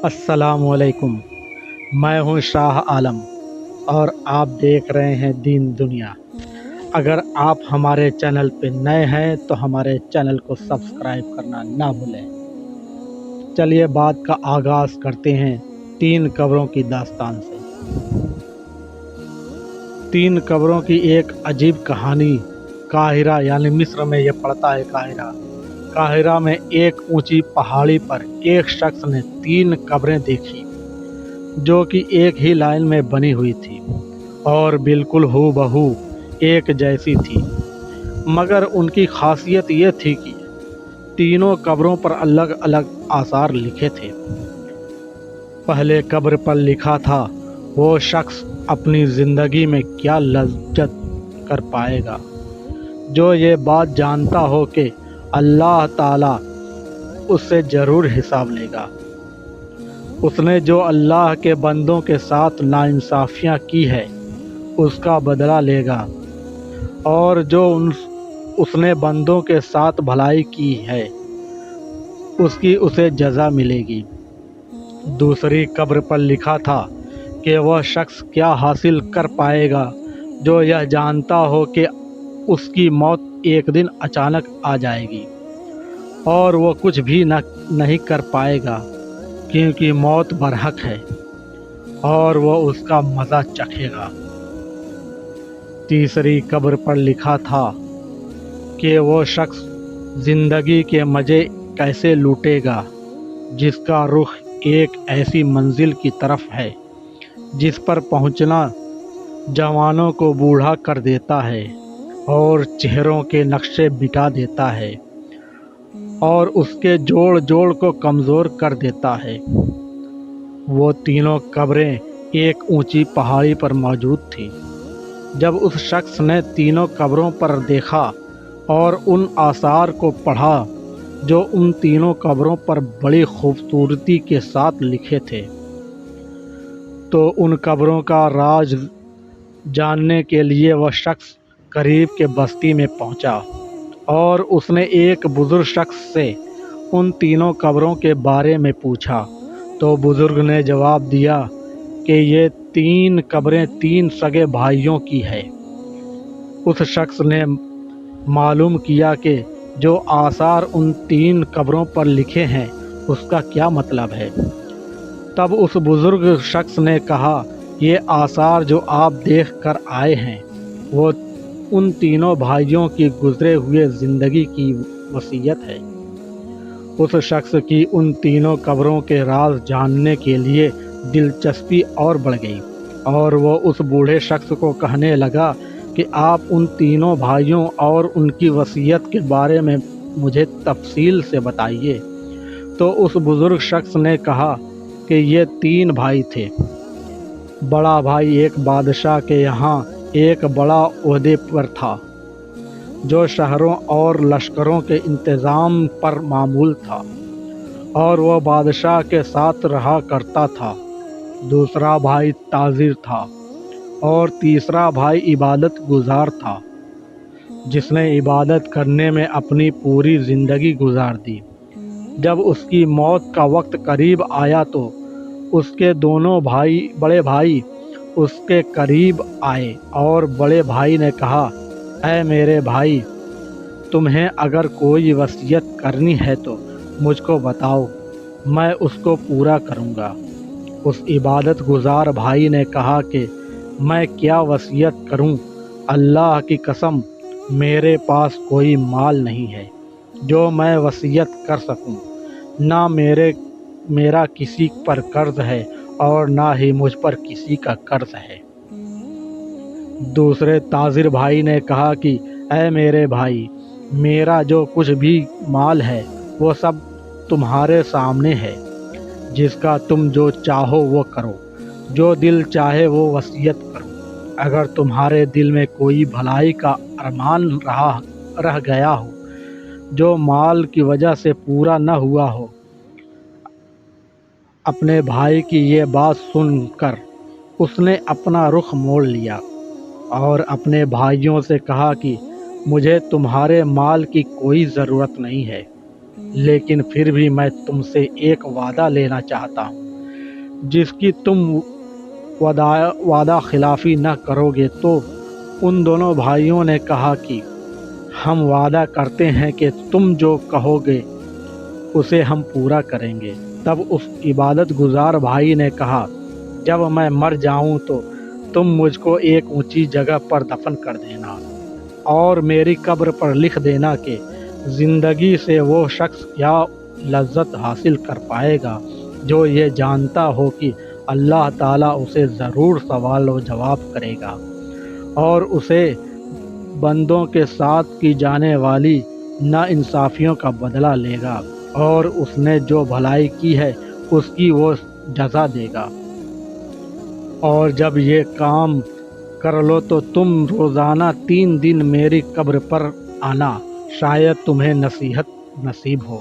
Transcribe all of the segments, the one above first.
السلام علیکم، میں ہوں شاہ عالم اور آپ دیکھ رہے ہیں دین دنیا۔ اگر آپ ہمارے چینل پہ نئے ہیں تو ہمارے چینل کو سبسکرائب کرنا نہ بھولیں۔ چلیے بات کا آغاز کرتے ہیں 3 قبروں کی داستان سے۔ 3 قبروں کی ایک عجیب کہانی۔ قاہرہ یعنی مصر میں یہ پڑتا ہے قاہرہ میں ایک اونچی پہاڑی پر ایک شخص نے 3 قبریں دیکھی جو کہ ایک ہی لائن میں بنی ہوئی تھی اور بالکل ہو بہو ایک جیسی تھی، مگر ان کی خاصیت یہ تھی کہ تینوں قبروں پر الگ الگ آثار لکھے تھے۔ پہلے قبر پر لکھا تھا، وہ شخص اپنی زندگی میں کیا لذت کر پائے گا جو یہ بات جانتا ہو کہ اللہ تعالیٰ اس سے ضرور حساب لے گا۔ اس نے جو اللہ کے بندوں کے ساتھ ناانصافیاں کی ہے اس کا بدلہ لے گا، اور جو اس نے بندوں کے ساتھ بھلائی کی ہے اس کی اسے جزا ملے گی۔ دوسری قبر پر لکھا تھا کہ وہ شخص کیا حاصل کر پائے گا جو یہ جانتا ہو کہ اس کی موت ایک دن اچانک آ جائے گی اور وہ کچھ بھی نہیں کر پائے گا کیونکہ موت برحق ہے اور وہ اس کا مزہ چکھے گا۔ تیسری قبر پر لکھا تھا کہ وہ شخص زندگی کے مزے کیسے لوٹے گا جس کا رخ ایک ایسی منزل کی طرف ہے جس پر پہنچنا جوانوں کو بوڑھا کر دیتا ہے اور چہروں کے نقشے مٹا دیتا ہے اور اس کے جوڑ کو کمزور کر دیتا ہے۔ وہ تینوں قبریں ایک اونچی پہاڑی پر موجود تھیں۔ جب اس شخص نے تینوں قبروں پر دیکھا اور ان آثار کو پڑھا جو ان تینوں قبروں پر بڑی خوبصورتی کے ساتھ لکھے تھے، تو ان قبروں کا راز جاننے کے لیے وہ شخص قریب کے بستی میں پہنچا اور اس نے ایک بزرگ شخص سے ان تینوں قبروں کے بارے میں پوچھا، تو بزرگ نے جواب دیا کہ یہ 3 قبریں 3 سگے بھائیوں کی ہے۔ اس شخص نے معلوم کیا کہ جو آثار ان 3 قبروں پر لکھے ہیں اس کا کیا مطلب ہے۔ تب اس بزرگ شخص نے کہا، یہ آثار جو آپ دیکھ کر آئے ہیں وہ ان تینوں بھائیوں کی گزرے ہوئے زندگی کی وصیت ہے۔ اس شخص کی ان تینوں قبروں کے راز جاننے کے لیے دلچسپی اور بڑھ گئی اور وہ اس بوڑھے شخص کو کہنے لگا کہ آپ ان تینوں بھائیوں اور ان کی وصیت کے بارے میں مجھے تفصیل سے بتائیے۔ تو اس بزرگ شخص نے کہا کہ یہ 3 بھائی تھے۔ بڑا بھائی ایک بادشاہ کے یہاں ایک بڑا عہدے پر تھا جو شہروں اور لشکروں کے انتظام پر معمول تھا، اور وہ بادشاہ کے ساتھ رہا کرتا تھا۔ دوسرا بھائی تاجر تھا اور تیسرا بھائی عبادت گزار تھا جس نے عبادت کرنے میں اپنی پوری زندگی گزار دی۔ جب اس کی موت کا وقت قریب آیا تو اس کے دونوں بڑے بھائی اس کے قریب آئے اور بڑے بھائی نے کہا، اے میرے بھائی، تمہیں اگر کوئی وصیت کرنی ہے تو مجھ کو بتاؤ، میں اس کو پورا کروں گا۔ اس عبادت گزار بھائی نے کہا کہ میں کیا وصیت کروں، اللہ کی قسم میرے پاس کوئی مال نہیں ہے جو میں وصیت کر سکوں، نہ میرا کسی پر قرض ہے اور نہ ہی مجھ پر کسی کا قرض ہے۔ دوسرے تاجر بھائی نے کہا کہ اے میرے بھائی، میرا جو کچھ بھی مال ہے وہ سب تمہارے سامنے ہے، جس کا تم جو چاہو وہ کرو، جو دل چاہے وہ وصیت کرو۔ اگر تمہارے دل میں کوئی بھلائی کا ارمان رہ گیا ہو جو مال کی وجہ سے پورا نہ ہوا ہو۔ اپنے بھائی کی یہ بات سن کر اس نے اپنا رخ موڑ لیا اور اپنے بھائیوں سے کہا کہ مجھے تمہارے مال کی کوئی ضرورت نہیں ہے، لیکن پھر بھی میں تم سے ایک وعدہ لینا چاہتا ہوں۔ جس کی تم وعدہ خلافی نہ کرو گے۔ تو ان دونوں بھائیوں نے کہا کہ ہم وعدہ کرتے ہیں کہ تم جو کہو گے اسے ہم پورا کریں گے۔ تب اس عبادت گزار بھائی نے کہا، جب میں مر جاؤں تو تم مجھ کو ایک اونچی جگہ پر دفن کر دینا اور میری قبر پر لکھ دینا کہ زندگی سے وہ شخص کیا لذت حاصل کر پائے گا جو یہ جانتا ہو کہ اللہ تعالیٰ اسے ضرور سوال و جواب کرے گا اور اسے بندوں کے ساتھ کی جانے والی ناانصافیوں کا بدلہ لے گا اور اس نے جو بھلائی کی ہے اس کی وہ جزا دے گا۔ اور جب یہ کام کر لو تو تم روزانہ 3 دن میری قبر پر آنا، شاید تمہیں نصیحت نصیب ہو۔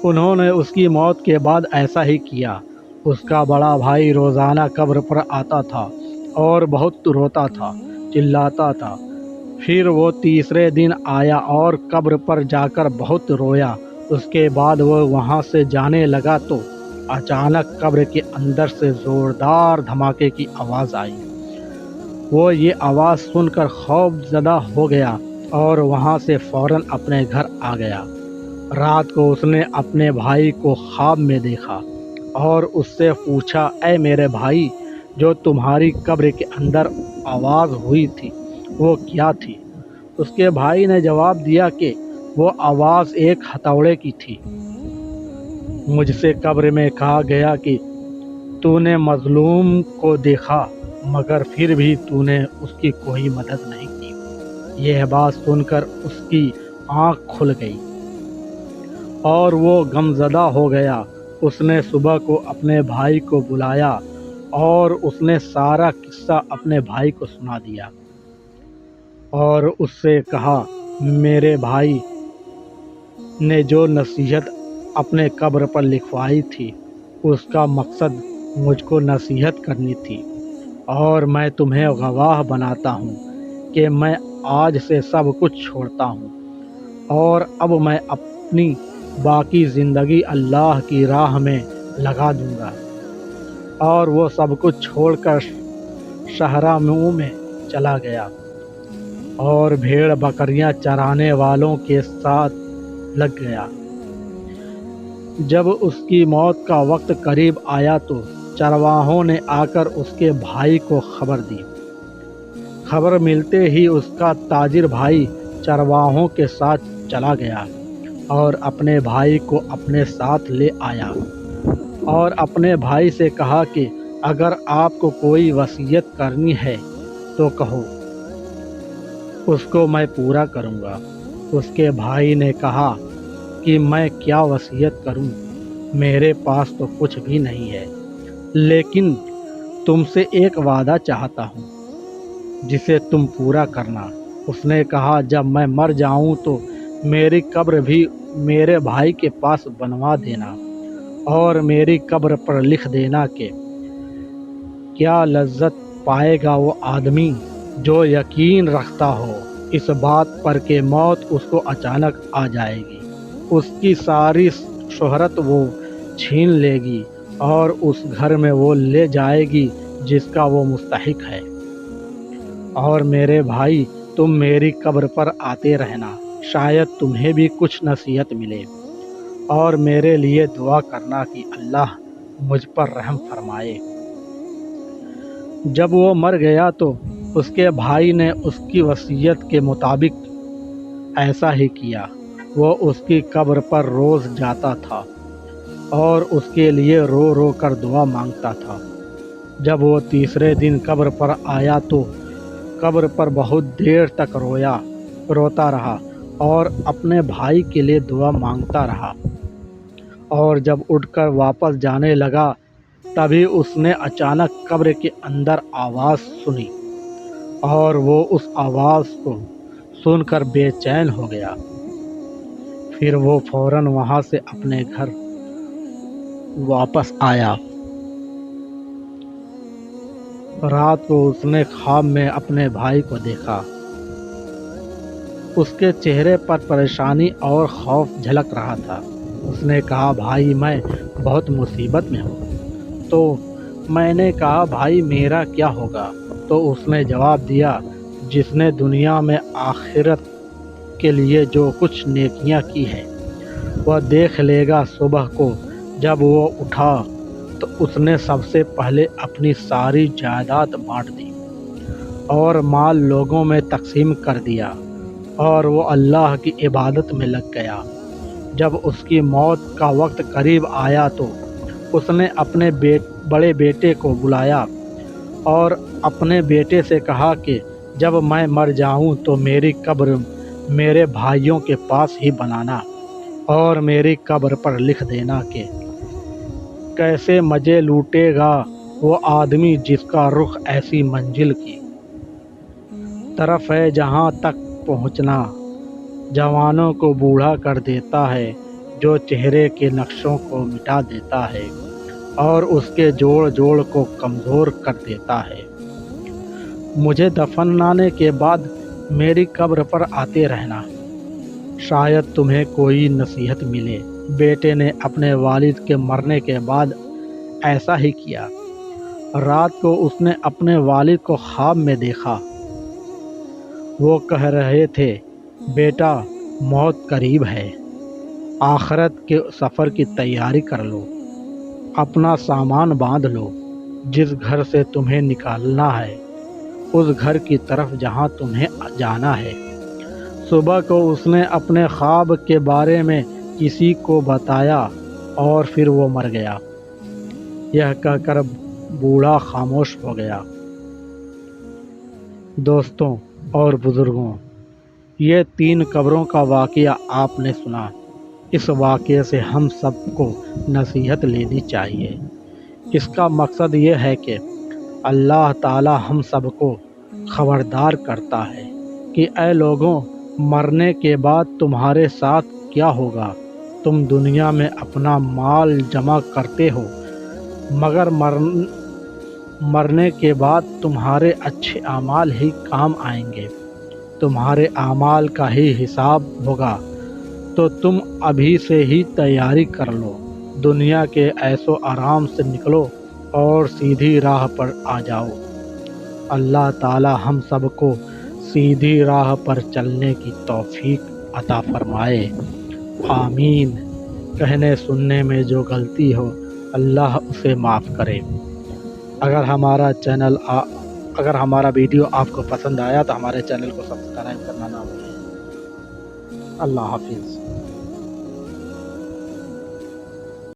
انہوں نے اس کی موت کے بعد ایسا ہی کیا۔ اس کا بڑا بھائی روزانہ قبر پر آتا تھا اور بہت روتا تھا، چلاتا تھا۔ پھر وہ تیسرے دن آیا اور قبر پر جا کر بہت رویا۔ اس کے بعد وہ وہاں سے جانے لگا تو اچانک قبر کے اندر سے زوردار دھماکے کی آواز آئی۔ وہ یہ آواز سن کر خوف زدہ ہو گیا اور وہاں سے فوراً اپنے گھر آ گیا۔ رات کو اس نے اپنے بھائی کو خواب میں دیکھا اور اس سے پوچھا، اے میرے بھائی، جو تمہاری قبر کے اندر آواز ہوئی تھی وہ کیا تھی؟ اس کے بھائی نے جواب دیا کہ وہ آواز ایک ہتھوڑے کی تھی۔ مجھ سے قبر میں کہا گیا کہ تو نے مظلوم کو دیکھا مگر پھر بھی تو نے اس کی کوئی مدد نہیں کی۔ یہ بات سن کر اس کی آنکھ کھل گئی اور وہ غمزدہ ہو گیا۔ اس نے صبح کو اپنے بھائی کو بلایا اور اس نے سارا قصہ اپنے بھائی کو سنا دیا اور اس سے کہا، میرے بھائی نے جو نصیحت اپنے قبر پر لکھوائی تھی اس کا مقصد مجھ کو نصیحت کرنی تھی، اور میں تمہیں گواہ بناتا ہوں کہ میں آج سے سب کچھ چھوڑتا ہوں اور اب میں اپنی باقی زندگی اللہ کی راہ میں لگا دوں گا۔ اور وہ سب کچھ چھوڑ کر شہراموں میں چلا گیا اور بھیڑ بکریاں چرانے والوں کے ساتھ لگ گیا۔ جب اس کی موت کا وقت قریب آیا تو چرواہوں نے آ کر اس کے بھائی کو خبر دی۔ خبر ملتے ہی اس کا تاجر بھائی چرواہوں کے ساتھ چلا گیا اور اپنے بھائی کو اپنے ساتھ لے آیا اور اپنے بھائی سے کہا کہ اگر آپ کو کوئی وصیت کرنی ہے تو کہو، اس کو میں پورا کروں گا۔ اس کے بھائی نے کہا کہ میں کیا وصیت کروں، میرے پاس تو کچھ بھی نہیں ہے، لیکن تم سے ایک وعدہ چاہتا ہوں جسے تم پورا کرنا۔ اس نے کہا، جب میں مر جاؤں تو میری قبر بھی میرے بھائی کے پاس بنوا دینا اور میری قبر پر لکھ دینا کہ کیا لذت پائے گا وہ آدمی جو یقین رکھتا ہو اس بات پر کہ موت اس کو اچانک آ جائے گی، اس کی ساری شہرت وہ چھین لے گی اور اس گھر میں وہ لے جائے گی جس کا وہ مستحق ہے۔ اور میرے بھائی، تم میری قبر پر آتے رہنا، شاید تمہیں بھی کچھ نصیحت ملے، اور میرے لیے دعا کرنا کہ اللہ مجھ پر رحم فرمائے۔ جب وہ مر گیا تو اس کے بھائی نے اس کی وصیت کے مطابق ایسا ہی کیا۔ وہ اس کی قبر پر روز جاتا تھا اور اس کے لیے رو رو کر دعا مانگتا تھا۔ جب وہ تیسرے دن قبر پر آیا تو قبر پر بہت دیر تک روتا رہا اور اپنے بھائی کے لیے دعا مانگتا رہا، اور جب اٹھ کر واپس جانے لگا تبھی اس نے اچانک قبر کے اندر آواز سنی اور وہ اس آواز کو سن کر بے چین ہو گیا۔ پھر وہ فوراً وہاں سے اپنے گھر واپس آیا۔ رات کو اس نے خواب میں اپنے بھائی کو دیکھا۔ اس کے چہرے پر پریشانی اور خوف جھلک رہا تھا۔ اس نے کہا، بھائی، میں بہت مصیبت میں ہوں، تو میں نے کہا بھائی میرا کیا ہوگا؟ تو اس نے جواب دیا جس نے دنیا میں آخرت کے لیے جو کچھ نیکیاں کی ہے وہ دیکھ لے گا صبح کو جب وہ اٹھا تو اس نے سب سے پہلے اپنی ساری جائیداد بانٹ دی اور مال لوگوں میں تقسیم کر دیا اور وہ اللہ کی عبادت میں لگ گیا۔ جب اس کی موت کا وقت قریب آیا تو اس نے اپنے بڑے بیٹے کو بلایا اور اپنے بیٹے سے کہا کہ جب میں مر جاؤں تو میری قبر میرے بھائیوں کے پاس ہی بنانا اور میری قبر پر لکھ دینا کہ کیسے مزے لوٹے گا وہ آدمی جس کا رخ ایسی منزل کی طرف ہے جہاں تک پہنچنا جوانوں کو بوڑھا کر دیتا ہے، جو چہرے کے نقشوں کو مٹا دیتا ہے اور اس کے جوڑ جوڑ کو کمزور کر دیتا ہے۔ مجھے دفنانے کے بعد میری قبر پر آتے رہنا، شاید تمہیں کوئی نصیحت ملے۔ بیٹے نے اپنے والد کے مرنے کے بعد ایسا ہی کیا۔ رات کو اس نے اپنے والد کو خواب میں دیکھا۔ وہ کہہ رہے تھے بیٹا موت قریب ہے، آخرت کے سفر کی تیاری کر لو، اپنا سامان باندھ لو، جس گھر سے تمہیں نکالنا ہے اس گھر کی طرف جہاں تمہیں جانا ہے۔ صبح کو اس نے اپنے خواب کے بارے میں کسی کو بتایا اور پھر وہ مر گیا۔ یہ کہہ کر بوڑھا خاموش ہو گیا۔ دوستوں اور بزرگوں، یہ 3 قبروں کا واقعہ آپ نے سنا۔ اس واقعے سے ہم سب کو نصیحت لینی چاہیے۔ اس کا مقصد یہ ہے کہ اللہ تعالی ہم سب کو خبردار کرتا ہے کہ اے لوگوں، مرنے کے بعد تمہارے ساتھ کیا ہوگا؟ تم دنیا میں اپنا مال جمع کرتے ہو، مگر مرنے کے بعد تمہارے اچھے اعمال ہی کام آئیں گے، تمہارے اعمال کا ہی حساب ہوگا۔ تو تم ابھی سے ہی تیاری کر لو، دنیا کے عیش و آرام سے نکلو اور سیدھی راہ پر آ جاؤ۔ اللہ تعالی ہم سب کو سیدھی راہ پر چلنے کی توفیق عطا فرمائے، آمین۔ کہنے سننے میں جو غلطی ہو اللہ اسے معاف کرے۔ اگر ہمارا ویڈیو آپ کو پسند آیا تو ہمارے چینل کو سبسکرائب کرنا نہ بھولیں۔ اللہ حافظ۔